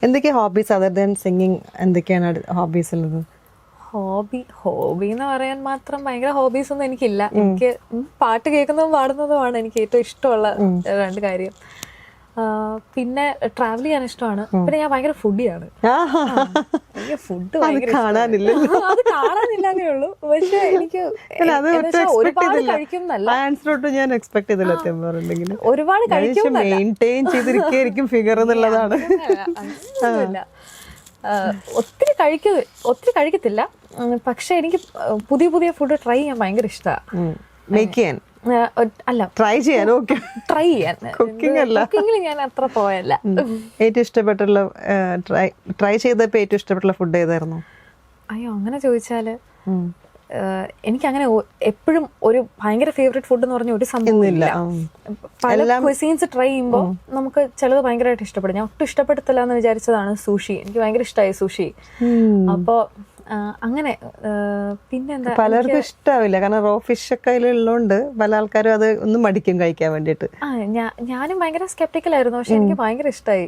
എന്തൊക്കെയാ hobbies other than singing? എന്തൊക്കെയാണ് hobbies ഉള്ളത്? ഹോബി എന്ന് പറയാൻ മാത്രം ഭയങ്കര ഹോബീസ് ഒന്നും എനിക്കില്ല. എനിക്ക് പാട്ട് കേൾക്കുന്നതും പാടുന്നതുമാണ് എനിക്ക് ഏറ്റവും ഇഷ്ടമുള്ള രണ്ട് കാര്യം. പിന്നെ ട്രാവൽ ചെയ്യാൻ ഇഷ്ടമാണ്. പിന്നെ ഞാൻ ഭയങ്കര ഫുഡിയാണ്. എനിക്ക് ഫുഡ് ഭയങ്കര കാണാനില്ല, അത് കാണാനില്ലാന്നേ ഉള്ളൂ. പക്ഷെ എനിക്ക് ഒരുപാട് കഴിക്കുന്നല്ല. ഞാൻ എക്സ്പെക്ട് ചെയ്തില്ല. ഒരുപാട് മെയിൻറ്റെയിൻ ചെയ്തിരിക്കും ഫിഗർ എന്നുള്ളതാണ്. ഒത്തിരി കഴിക്കത്തില്ല. പക്ഷെ എനിക്ക് പുതിയ പുതിയ ഫുഡ് ട്രൈ ചെയ്യാൻ ഭയങ്കര ഇഷ്ടമാണ്. മേക്ക് ചെയ്യാൻ അല്ല, ട്രൈ ചെയ്യാൻ. ട്രൈ ചെയ്യാൻ. കുക്കിങ്ങിൽ ഞാൻ അത്ര പോയല്ല. ഏറ്റവും ഇഷ്ടപ്പെട്ടുള്ള ട്രൈ ചെയ്തപ്പോ ഏറ്റവും ഇഷ്ടപ്പെട്ടുള്ള ഫുഡ് ഏതായിരുന്നു? അയ്യോ, അങ്ങനെ ചോദിച്ചാല് എനിക്കങ്ങനെ എപ്പോഴും ഒരു ഭയങ്കര ഫേവറേറ്റ് ഫുഡ് എന്ന് പറഞ്ഞ ഒരു സംഭവം ഇല്ല. പല ക്വിസീൻസ് ട്രൈ ചെയ്യുമ്പോൾ നമുക്ക് ചിലത് ഭയങ്കരമായിട്ട് ഇഷ്ടപ്പെടും. ഞാൻ ഒട്ടും ഇഷ്ടപ്പെടത്തില്ല എന്ന് വിചാരിച്ചതാണ് സൂഷി. എനിക്ക് ഭയങ്കര ഇഷ്ടമായി സൂഷി. അപ്പോ അങ്ങനെ പിന്നെന്താ, പലർക്കും ഇഷ്ടാവില്ല. കാരണം റോ ഫിഷ് ഒക്കെ അതിലുള്ളതുകൊണ്ട് പല ആൾക്കാരും അത് ഒന്നും മടിക്കും കഴിക്കാൻ വേണ്ടിട്ട്. ഞാനും ഭയങ്കര സ്കെപ്റ്റിക്കലായിരുന്നു. പക്ഷെ എനിക്ക് ഭയങ്കര ഇഷ്ടമായി.